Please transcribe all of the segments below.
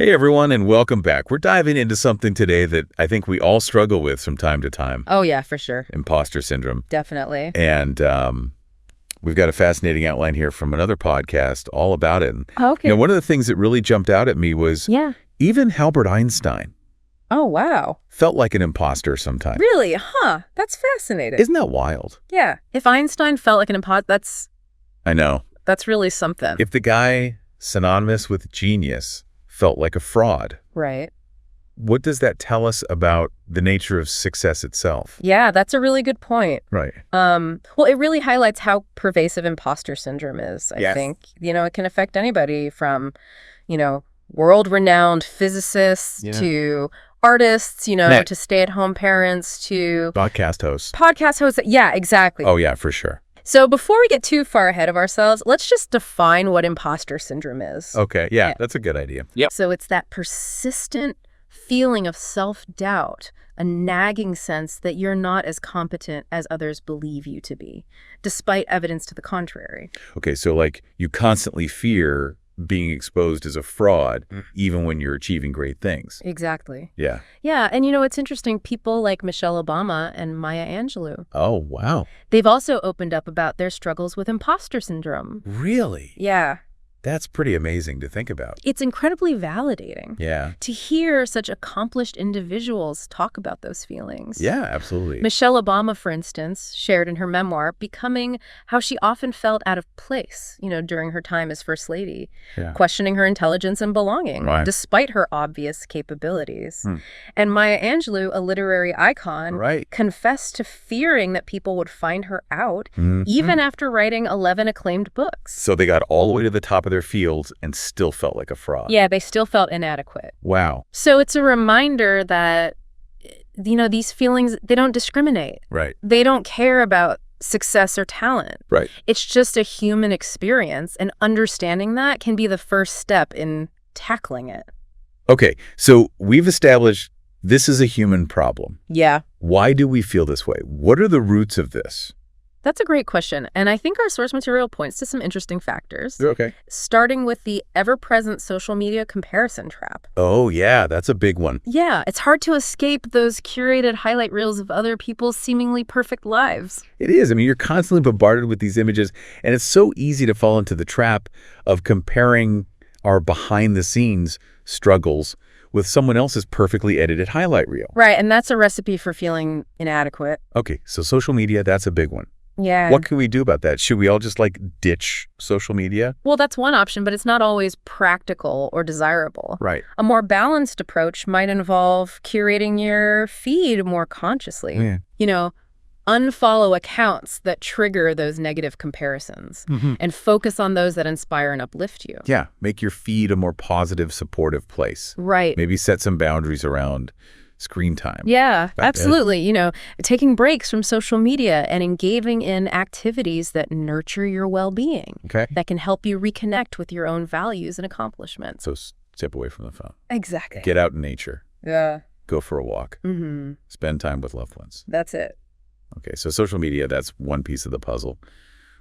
Hey everyone, and welcome back. We're diving into something today that I think we all struggle with from time to time. Oh, yeah, for sure. Imposter syndrome. Definitely. And we've got a fascinating outline here from another podcast all about it. Oh, okay. You know, one of the things that really jumped out at me was even Albert Einstein Oh, wow. felt like an imposter sometimes. Really? Huh. That's fascinating. Isn't that wild? Yeah. If Einstein felt like an imposter, I know. that's really something. If the guy synonymous with genius felt like a fraud, Right. what does that tell us about the nature of success itself? Yeah, that's a really good point. Right. Well, it really highlights how pervasive imposter syndrome is, I Yes. think. You know, it can affect anybody from, world-renowned physicists to artists, to stay-at-home parents to Podcast hosts. podcast hosts. Yeah, exactly. Oh, yeah, for sure. So before we get too far ahead of ourselves, let's just define what imposter syndrome is. Okay, yeah, that's a good idea. Yep. So it's that persistent feeling of self-doubt, a nagging sense that you're not as competent as others believe you to be, despite evidence to the contrary. Okay, so like you constantly fear being exposed as a fraud, even when you're achieving great things. Exactly. Yeah. Yeah, and it's interesting, people like Michelle Obama and Maya Angelou, Oh, wow. they've also opened up about their struggles with imposter syndrome. Really? Yeah. That's pretty amazing to think about. It's incredibly validating. Yeah. To hear such accomplished individuals talk about those feelings. Yeah, absolutely. Michelle Obama, for instance, shared in her memoir Becoming how she often felt out of place, during her time as First Lady, questioning her intelligence and belonging, despite her obvious capabilities. And Maya Angelou, a literary icon, confessed to fearing that people would find her out, even after writing 11 acclaimed books. So they got all the way to the top of their fields and still felt like a fraud. Yeah, they still felt inadequate. Wow. So it's a reminder that, these feelings, they don't discriminate. Right. They don't care about success or talent. Right. It's just a human experience, and understanding that can be the first step in tackling it. Okay, so we've established this is a human problem. Yeah. Why do we feel this way? What are the roots of this? That's a great question, and I think our source material points to some interesting factors. Okay. Starting with the ever-present social media comparison trap. Oh, yeah, that's a big one. Yeah, it's hard to escape those curated highlight reels of other people's seemingly perfect lives. It is. I mean, you're constantly bombarded with these images, and it's so easy to fall into the trap of comparing our behind-the-scenes struggles with someone else's perfectly edited highlight reel. Right, and that's a recipe for feeling inadequate. Okay, so social media, that's a big one. Yeah. What can we do about that? Should we all just ditch social media? Well, that's one option, but it's not always practical or desirable. Right. A more balanced approach might involve curating your feed more consciously. Yeah. Unfollow accounts that trigger those negative comparisons and focus on those that inspire and uplift you. Yeah. Make your feed a more positive, supportive place. Right. Maybe set some boundaries around screen time. Yeah, absolutely. Taking breaks from social media and engaging in activities that nurture your well-being. Okay. That can help you reconnect with your own values and accomplishments. So step away from the phone. Exactly. Get out in nature. Yeah. Go for a walk. Spend time with loved ones. That's it. Okay, so social media, that's one piece of the puzzle.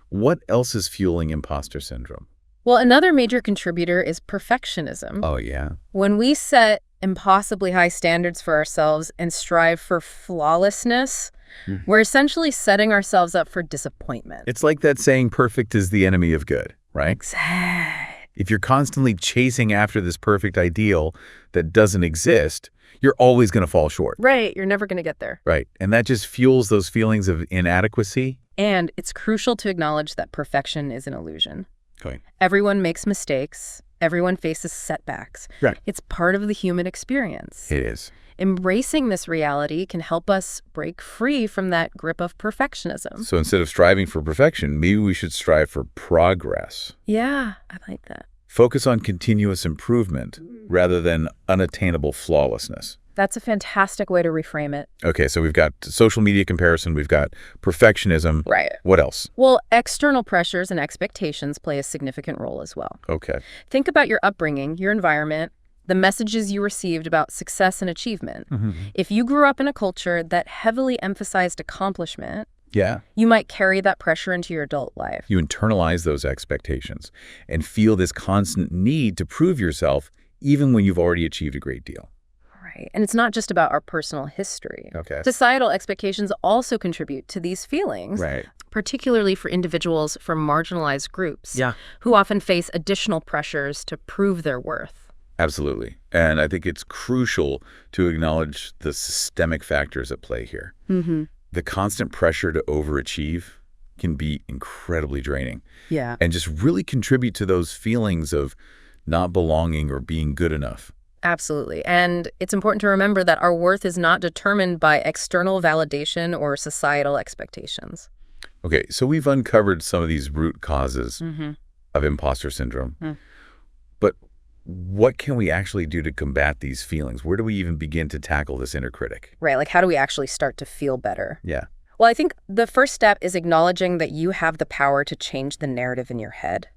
What else is fueling imposter syndrome? Well, another major contributor is perfectionism. Oh, yeah. When we set impossibly high standards for ourselves and strive for flawlessness, we're essentially setting ourselves up for disappointment. It's like that saying, perfect is the enemy of good, right? Exactly. If you're constantly chasing after this perfect ideal that doesn't exist, you're always going to fall short. Right. You're never going to get there. Right. And that just fuels those feelings of inadequacy. And it's crucial to acknowledge that perfection is an illusion. Okay. Everyone makes mistakes. Everyone faces setbacks. Right. It's part of the human experience. It is. Embracing this reality can help us break free from that grip of perfectionism. So instead of striving for perfection, maybe we should strive for progress. Yeah, I like that. Focus on continuous improvement rather than unattainable flawlessness. That's a fantastic way to reframe it. Okay, so we've got social media comparison, we've got perfectionism. Right. What else? Well, external pressures and expectations play a significant role as well. Okay. Think about your upbringing, your environment, the messages you received about success and achievement. If you grew up in a culture that heavily emphasized accomplishment, you might carry that pressure into your adult life. You internalize those expectations and feel this constant need to prove yourself even when you've already achieved a great deal. Right. And it's not just about our personal history. Okay. Societal expectations also contribute to these feelings, Right. particularly for individuals from marginalized groups Yeah. who often face additional pressures to prove their worth. Absolutely. And I think it's crucial to acknowledge the systemic factors at play here. Mm-hmm. The constant pressure to overachieve can be incredibly draining. Yeah. And just really contribute to those feelings of not belonging or being good enough. Absolutely. And it's important to remember that our worth is not determined by external validation or societal expectations. Okay, so we've uncovered some of these root causes Mm-hmm. of imposter syndrome. Mm. But what can we actually do to combat these feelings? Where do we even begin to tackle this inner critic? Right. Like, how do we actually start to feel better? Yeah. Well, I think the first step is acknowledging that you have the power to change the narrative in your head.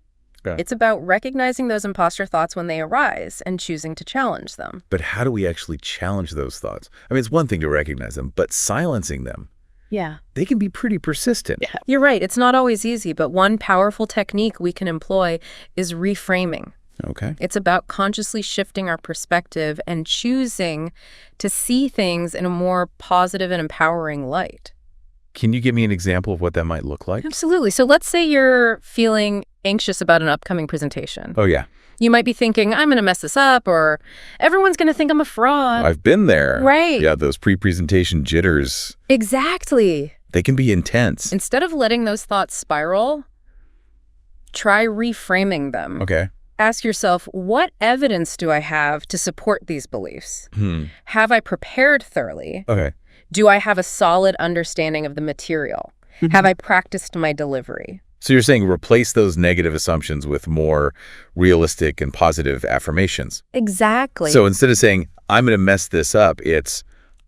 Yeah. It's about recognizing those imposter thoughts when they arise and choosing to challenge them. But how do we actually challenge those thoughts? I mean, it's one thing to recognize them, but silencing them, Yeah. they can be pretty persistent. You're right. It's not always easy, but one powerful technique we can employ is reframing. Okay. It's about consciously shifting our perspective and choosing to see things in a more positive and empowering light. Can you give me an example of what that might look like? Absolutely. So let's say you're feeling anxious about an upcoming presentation. Oh, yeah. You might be thinking, I'm going to mess this up, or everyone's going to think I'm a fraud. I've been there. Right. Yeah, those pre-presentation jitters, Exactly. they can be intense. Instead of letting those thoughts spiral, try reframing them. Okay. Ask yourself, what evidence do I have to support these beliefs? Hmm. Have I prepared thoroughly? Okay. Do I have a solid understanding of the material? Have I practiced my delivery? So you're saying replace those negative assumptions with more realistic and positive affirmations. Exactly. So instead of saying, I'm going to mess this up, it's,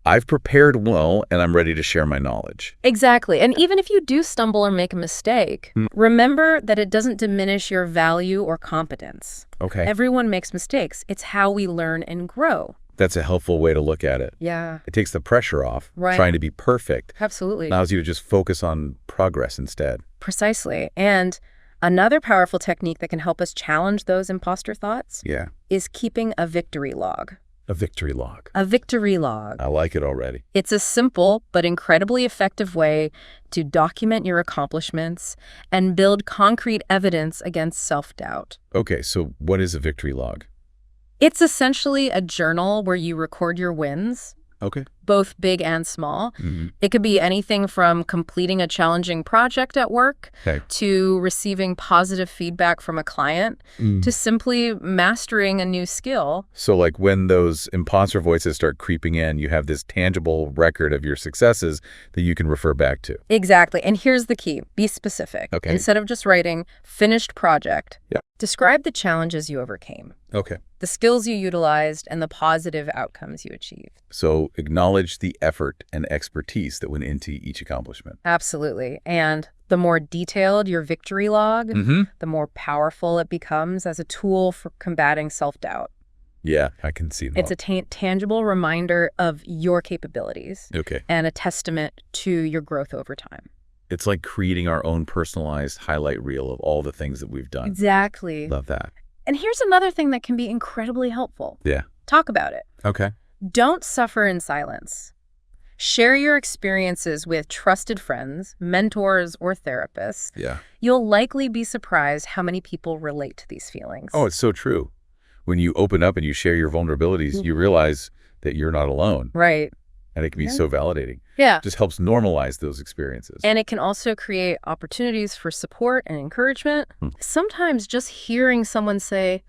I've prepared well and I'm ready to share my knowledge. Exactly. And even if you do stumble or make a mistake, remember that it doesn't diminish your value or competence. Okay. Everyone makes mistakes. It's how we learn and grow. That's a helpful way to look at it. Yeah. It takes the pressure off, Right. trying to be perfect. Absolutely. Allows you to just focus on progress instead. Precisely. And another powerful technique that can help us challenge those imposter thoughts Yeah. is keeping a victory log. A victory log. A victory log. I like it already. It's a simple but incredibly effective way to document your accomplishments and build concrete evidence against self-doubt. Okay, so what is a victory log? It's essentially a journal where you record your wins, Okay. both big and small. Mm-hmm. It could be anything from completing a challenging project at work Okay. to receiving positive feedback from a client to simply mastering a new skill. So like when those imposter voices start creeping in, you have this tangible record of your successes that you can refer back to. Exactly. And here's the key. Be specific. Okay. Instead of just writing finished project, Yeah. describe the challenges you overcame, Okay. the skills you utilized, and the positive outcomes you achieved. So acknowledge the effort and expertise that went into each accomplishment. Absolutely. And the more detailed your victory log, the more powerful it becomes as a tool for combating self-doubt. Yeah, I can see that. It's a tangible reminder of your capabilities Okay. and a testament to your growth over time. It's like creating our own personalized highlight reel of all the things that we've done. Exactly. Love that. And here's another thing that can be incredibly helpful. Yeah. Talk about it. Okay. Don't suffer in silence. Share your experiences with trusted friends, mentors, or therapists. Yeah. You'll likely be surprised how many people relate to these feelings. Oh, it's so true. When you open up and you share your vulnerabilities, you realize that you're not alone. Right. And it can be so validating. Yeah. It just helps normalize those experiences. And it can also create opportunities for support and encouragement. Sometimes just hearing someone say,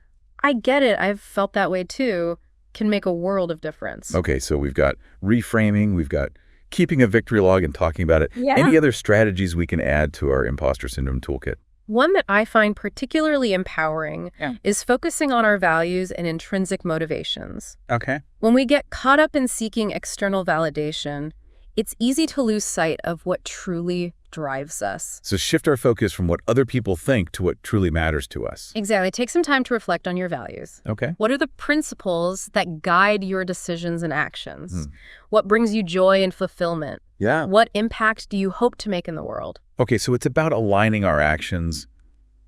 I get it, I've felt that way too, can make a world of difference. Okay, so we've got reframing, we've got keeping a victory log and talking about it. Yeah. Any other strategies we can add to our imposter syndrome toolkit? One that I find particularly empowering is focusing on our values and intrinsic motivations. Okay. When we get caught up in seeking external validation, it's easy to lose sight of what truly drives us. So shift our focus from what other people think to what truly matters to us. Exactly. Take some time to reflect on your values. Okay. What are the principles that guide your decisions and actions? What brings you joy and fulfillment? Yeah. What impact do you hope to make in the world? Okay, so it's about aligning our actions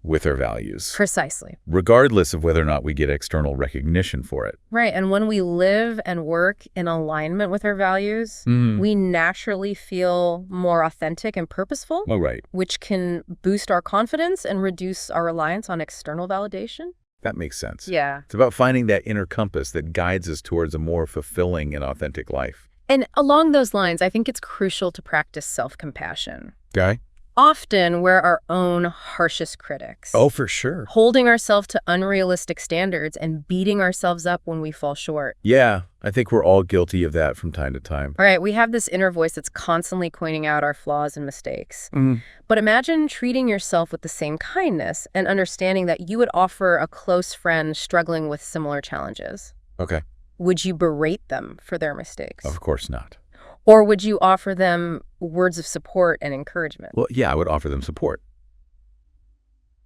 with our values. Precisely. Regardless of whether or not we get external recognition for it. Right. And when we live and work in alignment with our values, we naturally feel more authentic and purposeful. Oh, right. Which can boost our confidence and reduce our reliance on external validation. That makes sense. Yeah. It's about finding that inner compass that guides us towards a more fulfilling and authentic life. And along those lines, I think it's crucial to practice self-compassion. Okay. Often we're our own harshest critics. Oh, for sure. Holding ourselves to unrealistic standards and beating ourselves up when we fall short. Yeah, I think we're all guilty of that from time to time. All right, we have this inner voice that's constantly pointing out our flaws and mistakes. But imagine treating yourself with the same kindness and understanding that you would offer a close friend struggling with similar challenges. Okay. Would you berate them for their mistakes? Of course not. Or would you offer them words of support and encouragement? Well, yeah, I would offer them support.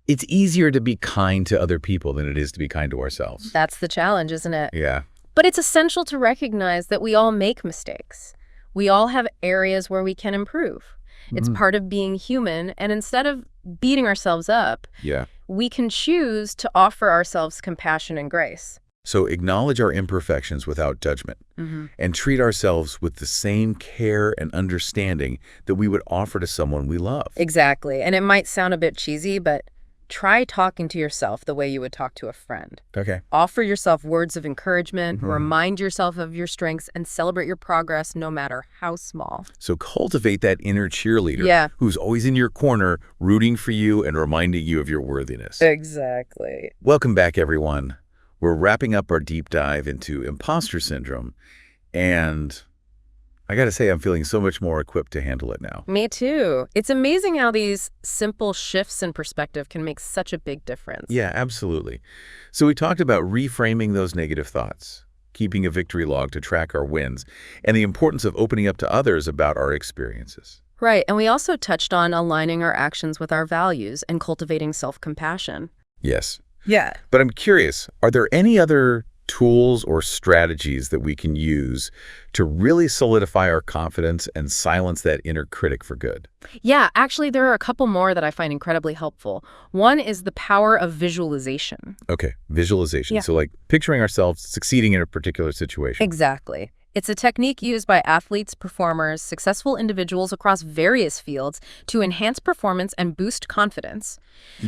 It's easier to be kind to other people than it is to be kind to ourselves. That's the challenge, isn't it? Yeah. But it's essential to recognize that we all make mistakes. We all have areas where we can improve. It's part of being human, and instead of beating ourselves up, we can choose to offer ourselves compassion and grace. So acknowledge our imperfections without judgment and treat ourselves with the same care and understanding that we would offer to someone we love. Exactly. And it might sound a bit cheesy, but try talking to yourself the way you would talk to a friend. Okay. Offer yourself words of encouragement, remind yourself of your strengths, and celebrate your progress no matter how small. So cultivate that inner cheerleader who's always in your corner, rooting for you and reminding you of your worthiness. Exactly. Welcome back, everyone. We're wrapping up our deep dive into imposter syndrome, and I got to say, I'm feeling so much more equipped to handle it now. Me too. It's amazing how these simple shifts in perspective can make such a big difference. Yeah, absolutely. So we talked about reframing those negative thoughts, keeping a victory log to track our wins, and the importance of opening up to others about our experiences. Right. And we also touched on aligning our actions with our values and cultivating self-compassion. Yes. Yeah. But I'm curious, are there any other tools or strategies that we can use to really solidify our confidence and silence that inner critic for good? Yeah, actually, there are a couple more that I find incredibly helpful. One is the power of visualization. Okay, visualization. Yeah. So like picturing ourselves succeeding in a particular situation. Exactly. It's a technique used by athletes, performers, successful individuals across various fields to enhance performance and boost confidence.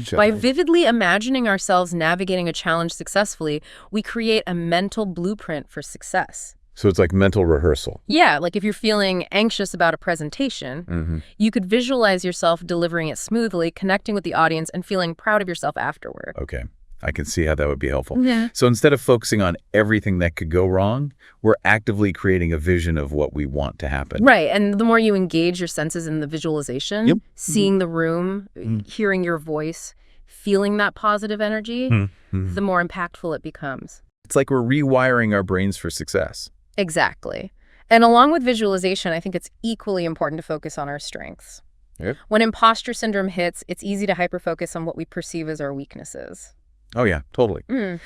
By vividly imagining ourselves navigating a challenge successfully, we create a mental blueprint for success. So it's like mental rehearsal. Yeah, like if you're feeling anxious about a presentation, you could visualize yourself delivering it smoothly, connecting with the audience, and feeling proud of yourself afterward. Okay. I can see how that would be helpful. Yeah. So instead of focusing on everything that could go wrong, we're actively creating a vision of what we want to happen. Right. And the more you engage your senses in the visualization, seeing the room, hearing your voice, feeling that positive energy, the more impactful it becomes. It's like we're rewiring our brains for success. Exactly. And along with visualization, I think it's equally important to focus on our strengths. Yep. When imposter syndrome hits, it's easy to hyper-focus on what we perceive as our weaknesses. Oh, yeah, totally.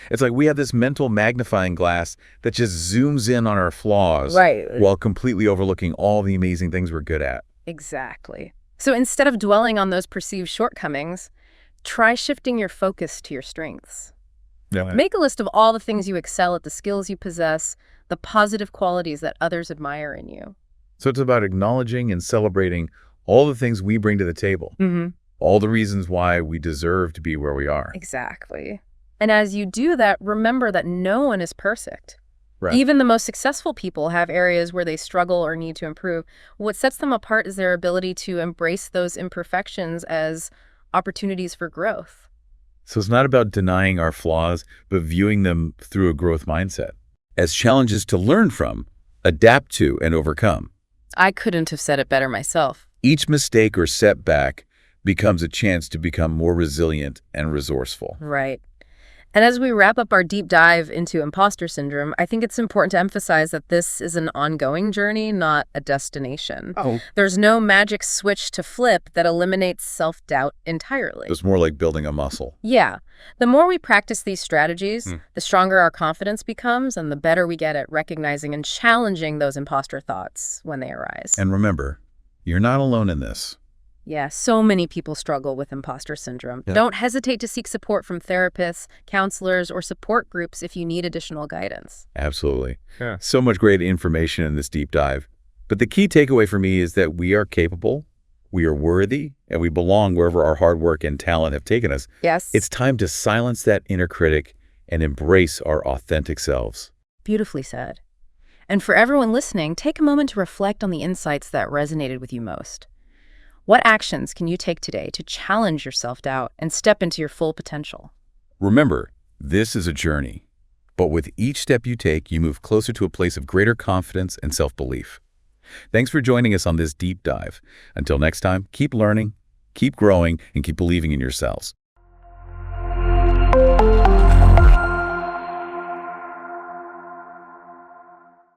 It's like we have this mental magnifying glass that just zooms in on our flaws while completely overlooking all the amazing things we're good at. Exactly. So instead of dwelling on those perceived shortcomings, try shifting your focus to your strengths. Yeah. Make a list of all the things you excel at, the skills you possess, the positive qualities that others admire in you. So it's about acknowledging and celebrating all the things we bring to the table. All the reasons why we deserve to be where we are. Exactly. And as you do that, remember that no one is perfect. Right. Even the most successful people have areas where they struggle or need to improve. What sets them apart is their ability to embrace those imperfections as opportunities for growth. So it's not about denying our flaws, but viewing them through a growth mindset as challenges to learn from, adapt to, and overcome. I couldn't have said it better myself. Each mistake or setback becomes a chance to become more resilient and resourceful. Right. And as we wrap up our deep dive into imposter syndrome, I think it's important to emphasize that this is an ongoing journey, not a destination. There's no magic switch to flip that eliminates self-doubt entirely. It's more like building a muscle. Yeah. The more we practice these strategies, the stronger our confidence becomes and the better we get at recognizing and challenging those imposter thoughts when they arise. And remember, you're not alone in this. Yeah, so many people struggle with imposter syndrome. Yeah. Don't hesitate to seek support from therapists, counselors, or support groups if you need additional guidance. Absolutely. Yeah. So much great information in this deep dive. But the key takeaway for me is that we are capable, we are worthy, and we belong wherever our hard work and talent have taken us. Yes. It's time to silence that inner critic and embrace our authentic selves. Beautifully said. And for everyone listening, take a moment to reflect on the insights that resonated with you most. What actions can you take today to challenge your self-doubt and step into your full potential? Remember, this is a journey, but with each step you take, you move closer to a place of greater confidence and self-belief. Thanks for joining us on this deep dive. Until next time, keep learning, keep growing, and keep believing in yourselves.